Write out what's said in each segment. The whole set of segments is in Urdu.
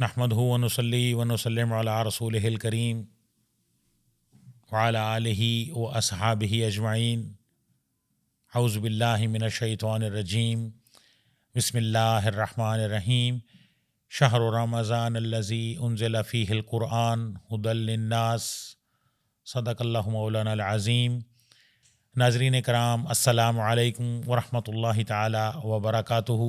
نحمدہ ونصلی ونسلم علی رسولہ الکریم وعلی آلہ واصحابہ اجمعین اعوذ باللہ من الشیطان الرجیم بسم اللہ الرحمن الرحیم شہر رمضان الذی انزل فیہ القرآن ھدی للناس صدق اللہ مولانا العظیم۔ ناظرین کرام، السلام علیکم ورحمۃ اللہ تعالی وبرکاتہ۔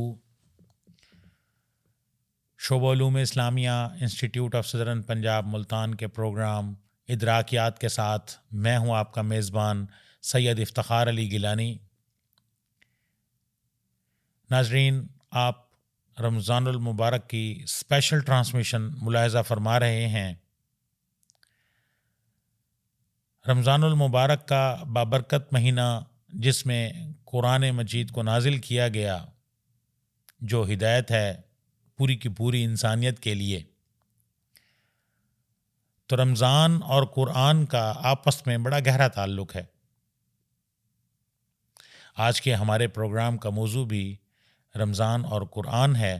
شعبہ علوم اسلامیہ institute of southern Punjab Multan کے پروگرام ادراکیات کے ساتھ میں ہوں آپ کا میزبان سید افتخار علی گیلانی۔ ناظرین، آپ رمضان المبارک کی اسپیشل ٹرانسمیشن ملاحظہ فرما رہے ہیں۔ رمضان المبارک کا بابرکت مہینہ جس میں قرآن مجید کو نازل کیا گیا، جو ہدایت ہے پوری کی پوری انسانیت کے لیے، تو رمضان اور قرآن کا آپس میں بڑا گہرا تعلق ہے۔ آج کے ہمارے پروگرام کا موضوع بھی رمضان اور قرآن ہے۔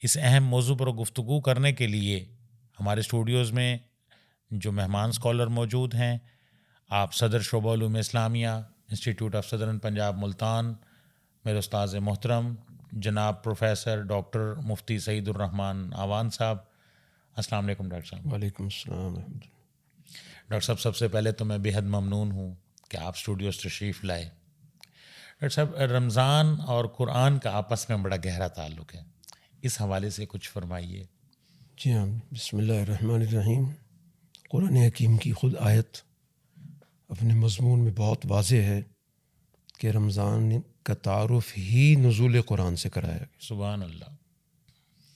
اس اہم موضوع پر گفتگو کرنے کے لیے ہمارے اسٹوڈیوز میں جو مہمان اسکالر موجود ہیں، آپ صدر شعبہ علوم اسلامیہ institute of southern Punjab Multan میرے استاذ محترم جناب پروفیسر ڈاکٹر مفتی سعید الرحمن آوان صاحب، السلام علیکم ڈاکٹر صاحب۔ وعلیکم السلام ورحمۃ اللہ۔ ڈاکٹر صاحب، سب سے پہلے تو میں بے حد ممنون ہوں کہ آپ اسٹوڈیوز تشریف لائے۔ ڈاکٹر صاحب، رمضان اور قرآن کا آپس میں بڑا گہرا تعلق ہے، اس حوالے سے کچھ فرمائیے۔ جی ہاں، بسم اللہ الرحمن الرحیم۔ قرآن حکیم کی خود آیت اپنے مضمون میں بہت واضح ہے کہ رمضان کا تعارف ہی نزول قرآن سے کرایا گیا۔ سبحان اللہ۔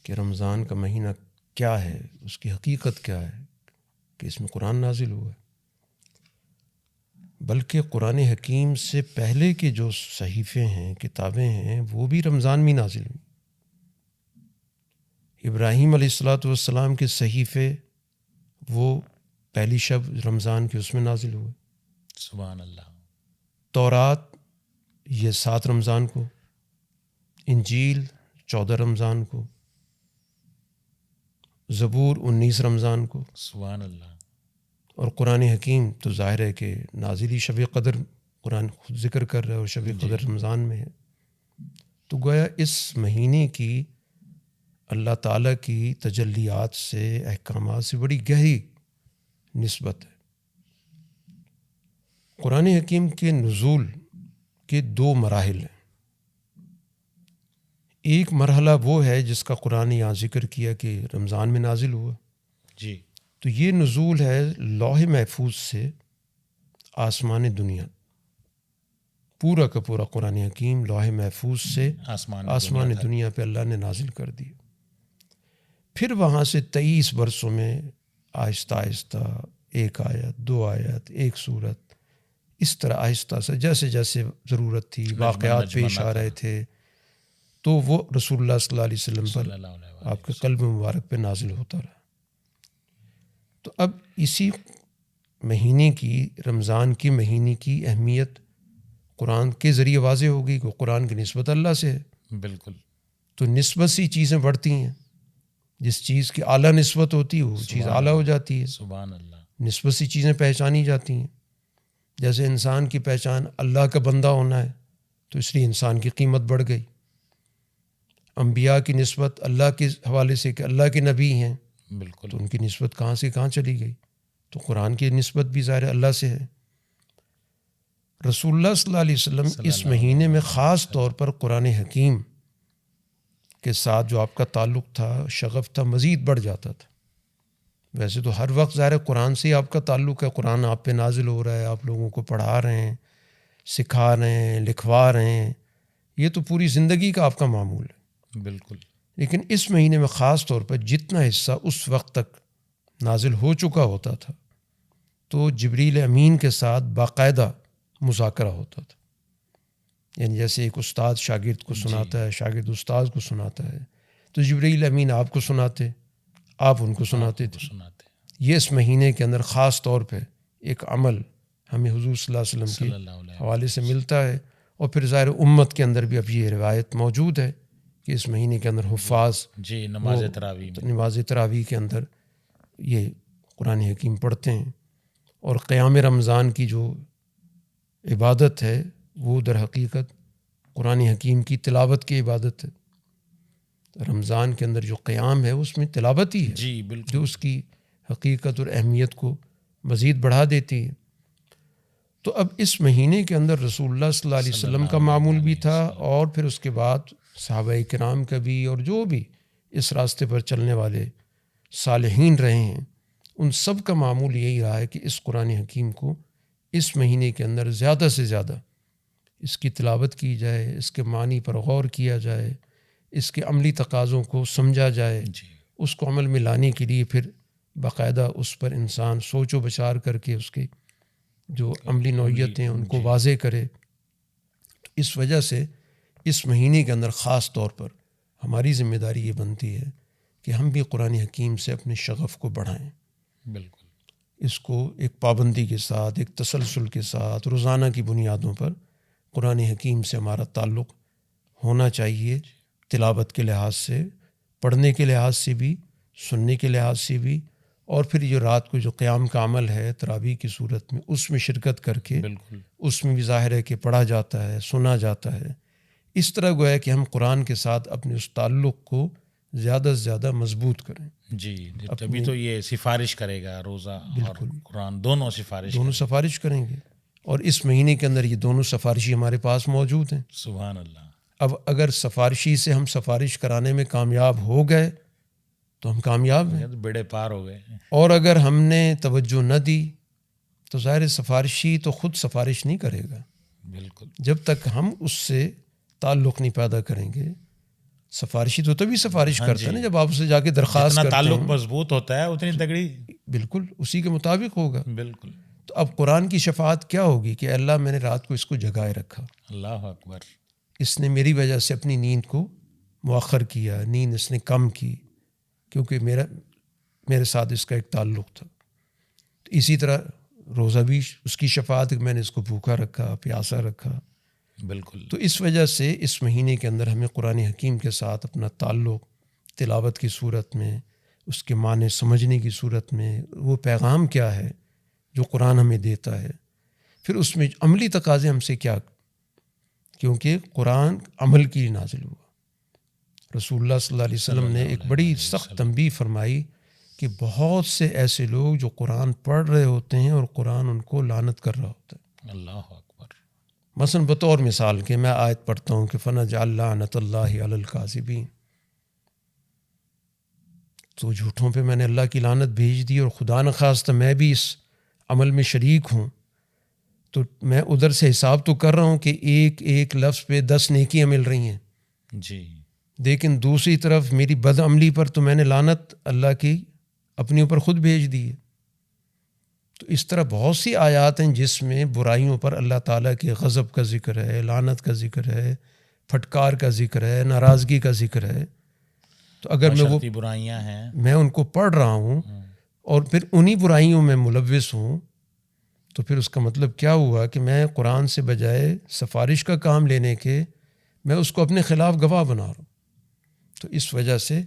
کہ رمضان کا مہینہ کیا ہے، اس کی حقیقت کیا ہے، کہ اس میں قرآن نازل ہوا ہے۔ بلکہ قرآن حکیم سے پہلے کے جو صحیفے ہیں، کتابیں ہیں، وہ بھی رمضان میں نازل ہوئی۔ ابراہیم علیہ والسلام کے صحیفے وہ پہلی شب رمضان کے اس میں نازل ہوئے۔ سبحان اللہ۔ تورات یہ 7 رمضان کو، انجیل 14 رمضان کو، زبور 19 رمضان کو، سبحان اللہ۔ اور قرآن حکیم تو ظاہر ہے کہ نازل ہی شب قدر قرآن خود ذکر کر رہا ہے، اور شب قدر رمضان میں ہے۔ تو گویا اس مہینے کی اللہ تعالیٰ کی تجلیات سے، احکامات سے بڑی گہری نسبت ہے۔ قرآن حکیم کے نزول کے 2 مراحل ہیں۔ ایک مرحلہ وہ ہے جس کا قرآن یہاں ذکر کیا کہ رمضان میں نازل ہوا، جی، تو یہ نزول ہے لوح محفوظ سے آسمان دنیا۔ پورا کا پورا قرآن حکیم لوح محفوظ سے آسمان دنیا پہ اللہ نے نازل کر دیا۔ پھر وہاں سے 23 برسوں میں آہستہ آہستہ 1 آیت، 2 آیت، 1 سورت، اس طرح آہستہ سے جیسے جیسے ضرورت تھی، واقعات پیش آ رہے تھے، تو وہ رسول اللہ صلی اللہ علیہ وسلم پر، آپ کے قلب مبارک پہ نازل ہوتا رہا۔ تو اب اسی مہینے کی، رمضان کی مہینے کی اہمیت قرآن کے ذریعے واضح ہوگی کہ قرآن کی نسبت اللہ سے ہے۔ بالکل۔ تو نسبت سی چیزیں بڑھتی ہیں، جس چیز کی اعلیٰ نسبت ہوتی ہے وہ چیز اعلیٰ ہو جاتی ہے۔ سبحان اللہ۔ نسبت سی چیزیں پہچانی جاتی ہیں۔ جیسے انسان کی پہچان اللہ کا بندہ ہونا ہے، تو اس لیے انسان کی قیمت بڑھ گئی۔ انبیاء کی نسبت اللہ کے حوالے سے کہ اللہ کے نبی ہیں، بالکل، تو ان کی نسبت کہاں سے کہاں چلی گئی۔ تو قرآن کی نسبت بھی ظاہر اللہ سے ہے۔ رسول اللہ صلی اللہ علیہ وسلم اس مہینے میں خاص طور پر قرآن حکیم کے ساتھ جو آپ کا تعلق تھا، شغف تھا، مزید بڑھ جاتا تھا۔ ویسے تو ہر وقت ظاہر قرآن سے ہی آپ کا تعلق ہے، قرآن آپ پہ نازل ہو رہا ہے، آپ لوگوں کو پڑھا رہے ہیں، سکھا رہے ہیں، لکھوا رہے ہیں، یہ تو پوری زندگی کا آپ کا معمول ہے۔ بالکل۔ لیکن اس مہینے میں خاص طور پر جتنا حصہ اس وقت تک نازل ہو چکا ہوتا تھا، تو جبریل امین کے ساتھ باقاعدہ مذاکرہ ہوتا تھا۔ یعنی جیسے ایک استاد شاگرد کو سناتا ہے، شاگرد استاد کو سناتا ہے، تو جبریل امین آپ کو سناتے، آپ ان کو سناتے تھے۔ یہ اس مہینے کے اندر خاص طور پہ ایک عمل ہمیں حضور صلی اللہ علیہ وسلم کے حوالے سے ملتا ہے، اور پھر ظاہر امت کے اندر بھی اب یہ روایت موجود ہے کہ اس مہینے کے اندر حفاظ جی نماز تراویح کے اندر یہ قرآن حکیم پڑھتے ہیں. اور قیام رمضان کی جو عبادت ہے وہ در حقیقت قرآن حکیم کی تلاوت کی عبادت ہے. رمضان کے اندر جو قیام ہے اس میں تلاوت ہی ہے جی بالکل، جو اس کی حقیقت اور اہمیت کو مزید بڑھا دیتی ہے. تو اب اس مہینے کے اندر رسول اللہ صلی اللہ علیہ وسلم کا معمول بھی تھا، اور پھر اس کے بعد صحابہ کرام کا بھی، اور جو بھی اس راستے پر چلنے والے صالحین رہے ہیں ان سب کا معمول یہی رہا ہے کہ اس قرآن حکیم کو اس مہینے کے اندر زیادہ سے زیادہ اس کی تلاوت کی جائے، اس کے معنی پر غور کیا جائے، اس کے عملی تقاضوں کو سمجھا جائے، اس کو عمل میں لانے کے لیے پھر باقاعدہ اس پر انسان سوچ و بچار کر کے اس کے جو عملی نوعیت ہیں ان کو واضح کرے. تو اس وجہ سے اس مہینے کے اندر خاص طور پر ہماری ذمہ داری یہ بنتی ہے کہ ہم بھی قرآن حکیم سے اپنے شغف کو بڑھائیں. بالکل، اس کو ایک پابندی کے ساتھ، ایک تسلسل کے ساتھ، روزانہ کی بنیادوں پر قرآن حکیم سے ہمارا تعلق ہونا چاہیے، تلاوت کے لحاظ سے، پڑھنے کے لحاظ سے بھی، سننے کے لحاظ سے بھی، اور پھر جو رات کو جو قیام کا عمل ہے تراویح کی صورت میں اس میں شرکت کر کے بالکل اس میں بھی ظاہر ہے کہ پڑھا جاتا ہے، سنا جاتا ہے. اس طرح گویا کہ ہم قرآن کے ساتھ اپنے اس تعلق کو زیادہ سے زیادہ مضبوط کریں. جی تبھی تو یہ سفارش کرے گا، روزہ اور قرآن دونوں سفارش کریں گے، اور اس مہینے کے اندر یہ دونوں سفارشی ہمارے پاس موجود ہیں. سبحان اللہ. اب اگر سفارشی سے ہم سفارش کرانے میں کامیاب ہو گئے تو ہم کامیاب ہیں، بیڑے پار ہو گئے. اور اگر ہم نے توجہ نہ دی تو ظاہر سفارشی تو خود سفارش نہیں کرے گا. بالکل، جب تک ہم اس سے تعلق نہیں پیدا کریں گے. سفارشی تو تبھی سفارش کرتا ہے نا جب آپ اسے جا کے درخواست کرتے ہیں. تعلق مضبوط ہوتا ہے اتنی تگڑی، بالکل اسی کے مطابق ہوگا. بالکل. تو اب قرآن کی شفاعت کیا ہوگی کہ اللہ میں نے رات کو اس کو جگائے رکھا، اللہ اکبر، اس نے میری وجہ سے اپنی نیند کو مؤخر کیا، نیند اس نے کم کی کیونکہ میرے ساتھ اس کا ایک تعلق تھا. تو اسی طرح روزہ بھی اس کی شفاعت، میں نے اس کو بھوکا رکھا، پیاسا رکھا. بالکل. تو اس وجہ سے اس مہینے کے اندر ہمیں قرآن حکیم کے ساتھ اپنا تعلق تلاوت کی صورت میں، اس کے معنی سمجھنے کی صورت میں، وہ پیغام کیا ہے جو قرآن ہمیں دیتا ہے، پھر اس میں عملی تقاضے ہم سے کیا، کیونکہ قرآن عمل کے لیے نازل ہوا. رسول اللہ صلی اللہ علیہ وسلم نے ایک بڑی سخت تنبیہ فرمائی کہ بہت سے ایسے لوگ جو قرآن پڑھ رہے ہوتے ہیں اور قرآن ان کو لعنت کر رہا ہوتا ہے. اللہ اکبر. مثلا بطور مثال کہ میں آیت پڑھتا ہوں کہ فَنَجْعَلْ لَعْنَتَ اللَّهِ عَلَى الْكَاذِبِينَ، تو جھوٹوں پہ میں نے اللہ کی لعنت بھیج دی، اور خدا نخواستہ میں بھی اس عمل میں شریک ہوں، تو میں ادھر سے حساب تو کر رہا ہوں کہ ایک ایک لفظ پہ 10 نیکیاں مل رہی ہیں جی، لیکن دوسری طرف میری بد عملی پر تو میں نے لعنت اللہ کی اپنے اوپر خود بھیج دی ہے. تو اس طرح بہت سی آیات ہیں جس میں برائیوں پر اللہ تعالیٰ کے غضب کا ذکر ہے، لعنت کا ذکر ہے، پھٹکار کا ذکر ہے، ناراضگی کا ذکر ہے. تو اگر میں وہ برائیاں ہیں میں ان کو پڑھ رہا ہوں اور پھر انہی برائیوں میں ملوث ہوں، تو پھر اس کا مطلب کیا ہوا کہ میں قرآن سے بجائے سفارش کا کام لینے کے میں اس کو اپنے خلاف گواہ بنا رہا ہوں. تو اس وجہ سے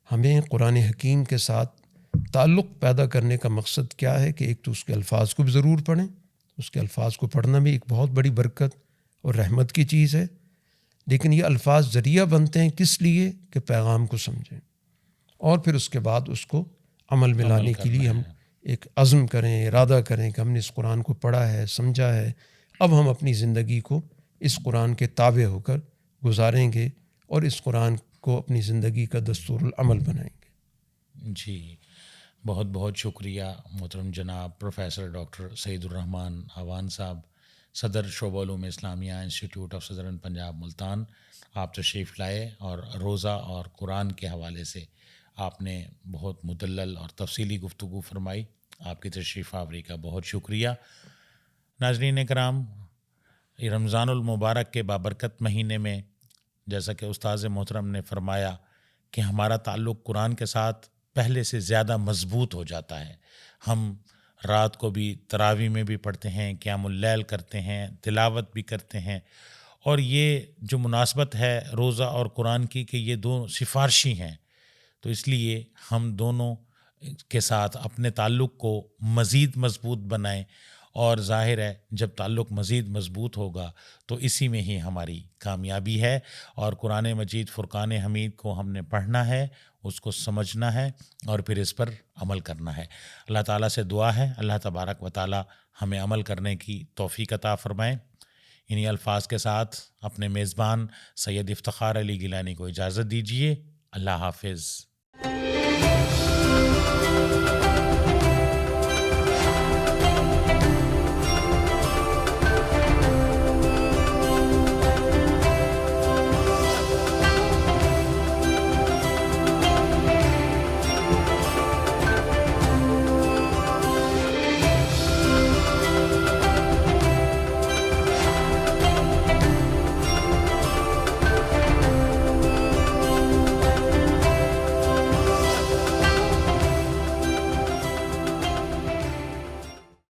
ہمیں قرآن حکیم کے ساتھ تعلق پیدا کرنے کا مقصد کیا ہے کہ ایک تو اس کے الفاظ کو بھی ضرور پڑھیں، اس کے الفاظ کو پڑھنا بھی ایک بہت بڑی برکت اور رحمت کی چیز ہے، لیکن یہ الفاظ ذریعہ بنتے ہیں کس لیے کہ پیغام کو سمجھیں، اور پھر اس کے بعد اس کو عمل میں لانے کے لیے ہم ایک عزم کریں، ارادہ کریں کہ ہم نے اس قرآن کو پڑھا ہے، سمجھا ہے، اب ہم اپنی زندگی کو اس قرآن کے تابع ہو کر گزاریں گے اور اس قرآن کو اپنی زندگی کا دستور العمل بنائیں گے. جی بہت بہت شکریہ محترم جناب پروفیسر ڈاکٹر سعید الرحمان اعوان صاحب، صدر شعبہ علوم اسلامیہ institute of southern Punjab Multan. آپ تشریف لائے اور روزہ اور قرآن کے حوالے سے آپ نے بہت مدلل اور تفصیلی گفتگو فرمائی. آپ کی تشریف آوری کا بہت شکریہ. ناظرین کرام، رمضان المبارک کے بابرکت مہینے میں جیسا کہ استاذ محترم نے فرمایا کہ ہمارا تعلق قرآن کے ساتھ پہلے سے زیادہ مضبوط ہو جاتا ہے. ہم رات کو بھی تراویح میں بھی پڑھتے ہیں، قیام اللیل کرتے ہیں، تلاوت بھی کرتے ہیں، اور یہ جو مناسبت ہے روزہ اور قرآن کی کہ یہ دونوں سفارشی ہیں، تو اس لیے ہم دونوں کے ساتھ اپنے تعلق کو مزید مضبوط بنائیں، اور ظاہر ہے جب تعلق مزید مضبوط ہوگا تو اسی میں ہی ہماری کامیابی ہے۔ اور قرآن مجید فرقان حمید کو ہم نے پڑھنا ہے، اس کو سمجھنا ہے، اور پھر اس پر عمل کرنا ہے۔ اللہ تعالیٰ سے دعا ہے اللہ تبارک و تعالیٰ ہمیں عمل کرنے کی توفیق عطا فرمائیں۔ انہی الفاظ کے ساتھ اپنے میزبان سید افتخار علی گیلانی کو اجازت دیجیے۔ اللہ حافظ۔